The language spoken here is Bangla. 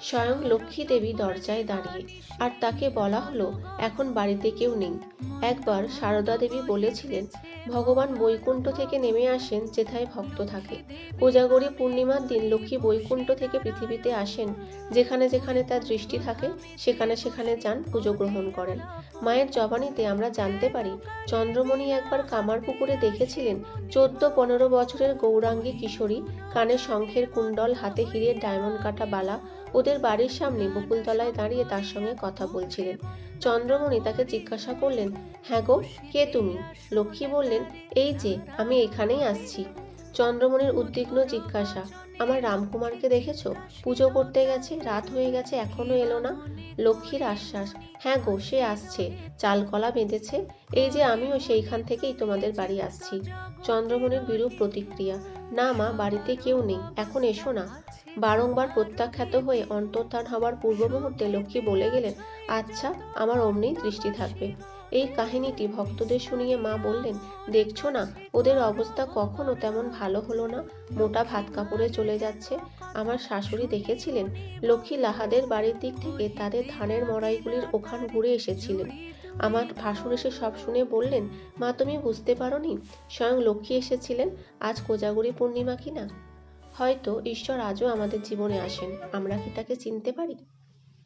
স্বয়ং লক্ষ্মী দেবী দরজায় দাঁড়িয়ে, আর তাকে বলা হলো এখন বাড়িতে কেউ নেই। একবার সারদা দেবী বলেছিলেন, ভগবান বৈকুণ্ঠ থেকে নেমে আসেন যেথায় ভক্ত থাকে। কোজাগরী পূর্ণিমার দিন লক্ষ্মী বৈকুণ্ঠ থেকে পৃথিবীতে আসেন, যেখানে যেখানে তার দৃষ্টি থাকে সেখানে সেখানে যান, পুজো গ্রহণ করেন। মায়ের জবানিতে আমরা জানতে পারি, চন্দ্রমণি একবার কামারপুকুরে দেখেছিলেন 14-15 বছরের গৌরাঙ্গী কিশোরী, কানে শঙ্খের কুণ্ডল, হাতে হীরের ডায়মন্ড কাটা বালা, ওদের বাড়ির সামনে বকুলতলায় দাঁড়িয়ে তার সঙ্গে কথা বলছিলেন। চন্দ্রমণি তাকে জিজ্ঞাসা করলেন, হ্যাঁ গো, কে তুমি? লক্ষ্মী বললেন, এই যে আমি এখানেই আসছি। চন্দ্রমণির উদ্বিগ্ন জিজ্ঞাসা, আমার রামকুমারকে দেখেছ? পুজো করতে গেছে, রাত হয়ে গেছে, এখনো এলো না। লক্ষ্মীর আশ্বাস, হ্যাঁ গো, সে আসছে, চালকলা বেঁধেছে। এই যে আমিও সেইখান থেকেই তোমাদের বাড়ি আসছি। চন্দ্রমণির বিরূপ প্রতিক্রিয়া, না মা, বাড়িতে কেউ নেই, এখন এসো না। বারংবার প্রত্যাখ্যাত হয়ে অন্তর্ধান হওয়ার পূর্ব মুহূর্তে লক্ষ্মী বলে গেলেন, আচ্ছা, আমার অমনি দৃষ্টি থাকবে। এই কাহিনীটি ভক্তদের শুনিয়ে মা বললেন, দেখছো না, ওদের অবস্থা কখনো তেমন ভালো হলো না, মোটা ভাত কাপড়ে চলে যাচ্ছে। আমার শাশুড়ি দেখেছিলেন, লক্ষ্মী লাহাদের বাড়ির দিক থেকে তাদের ধানের মড়াইগুলির ওখান ঘুরে এসেছিলেন। আমার ভাসুর এসে সব শুনে বললেন, মা তুমি বুঝতে পারোনি, স্বয়ং লক্ষ্মী এসেছিলেন, আজ কোজাগরী পূর্ণিমা কিনা। হয়তো ঈশ্বর আজও আমাদের জীবনে আসেন, আমরা কি তাকে চিনতে পারি?